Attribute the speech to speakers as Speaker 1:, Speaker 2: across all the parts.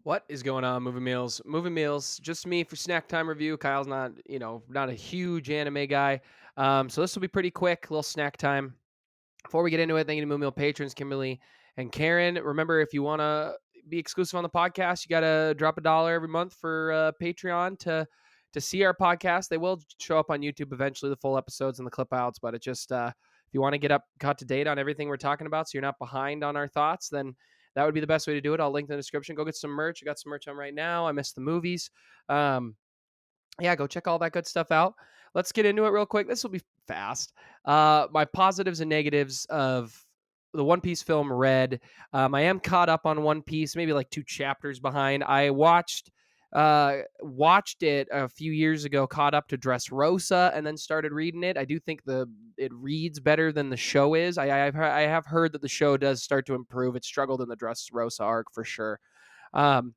Speaker 1: What is going on, Movie Meals? Movie Meals, just me for snack time review. Kyle's not, not a huge anime guy. So this will be pretty quick, little snack time. Before we get into it, thank you to Movie Meal patrons, Kimberly and Karen. Remember, if you want to be exclusive on the podcast, you got to drop $1 every month for Patreon to see our podcast. They will show up on YouTube eventually, the full episodes and the clip outs, but it just, if you want to get up caught to date on everything we're talking about so you're not behind on our thoughts, then that would be the best way to do it. I'll link in the description. Go get some merch. I got some merch on right now. I miss the movies. Um, yeah, go check all that good stuff out. Let's get into it real quick. This will be fast. My positives and negatives of the One Piece film Red. I am caught up on One Piece, maybe like 2 chapters behind. I watched it a few years ago, caught up to Dressrosa, and then started reading it. I do think it reads better than the show is. I have heard that the show does start to improve. It struggled in the Dressrosa arc for sure. Um,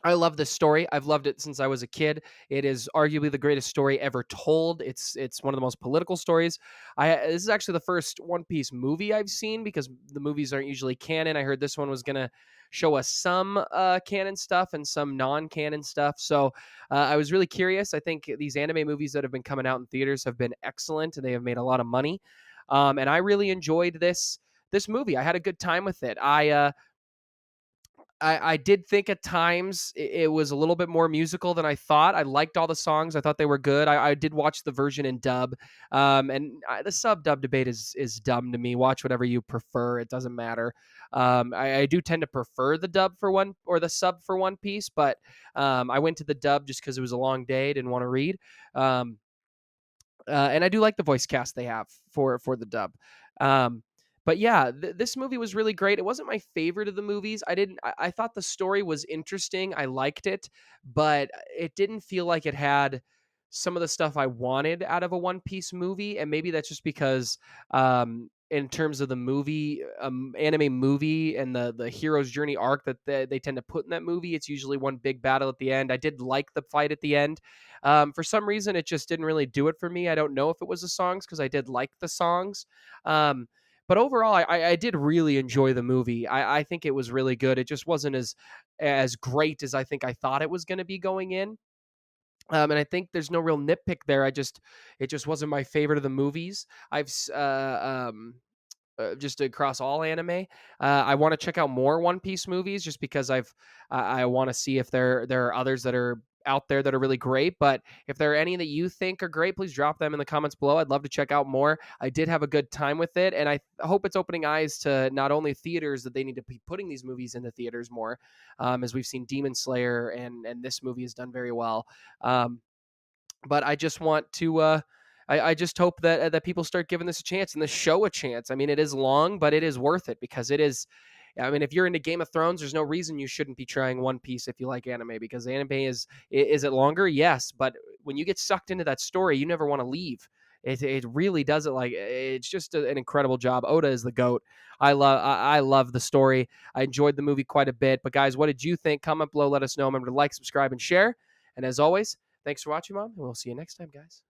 Speaker 1: I love this story. I've loved it since I was a kid. It is arguably the greatest story ever told. It's one of the most political stories. This is actually the first One Piece movie I've seen because the movies aren't usually canon. I heard this one was gonna show us some canon stuff and some non-canon stuff. So I was really curious. I think these anime movies that have been coming out in theaters have been excellent and they have made a lot of money. And I really enjoyed this movie. I had a good time with it. I did think at times it was a little bit more musical than I thought. I liked all the songs. I thought they were good. I did watch the version in dub, the sub dub debate is dumb to me. Watch whatever you prefer. It doesn't matter. I do tend to prefer the dub for one or the sub for One Piece, but I went to the dub just because it was a long day. Didn't want to read. And I do like the voice cast they have for the dub. But yeah, this movie was really great. It wasn't my favorite of the movies. I thought the story was interesting. I liked it, but it didn't feel like it had some of the stuff I wanted out of a One Piece movie. And maybe that's just because, in terms of the movie, anime movie and the hero's journey arc that they tend to put in that movie, it's usually one big battle at the end. I did like the fight at the end. For some reason, it just didn't really do it for me. I don't know if it was the songs because I did like the songs. But overall, I did really enjoy the movie. I think it was really good. It just wasn't as great as I think I thought it was going to be going in. And I think there's no real nitpick there. It just wasn't my favorite of the movies. Just across all anime. I want to check out more One Piece movies just because I want to see if there are others that are out there that are really great. But if there are any that you think are great, please drop them in the comments below. I'd love to check out more. I did have a good time with it, and I hope it's opening eyes to not only theaters that they need to be putting these movies into theaters more, as we've seen Demon Slayer and this movie has done very well. But I just want to I just hope that people start giving this a chance and the show a chance. I mean, it is long, but it is worth it because it is. I mean, if you're into Game of Thrones, there's no reason you shouldn't be trying One Piece if you like anime because anime is it longer? Yes, but when you get sucked into that story, you never want to leave. It really does it like it's just an incredible job. Oda is the goat. I love the story. I enjoyed the movie quite a bit. But guys, what did you think? Comment below. Let us know. Remember to like, subscribe, and share. And as always, thanks for watching, Mom, and we'll see you next time, guys.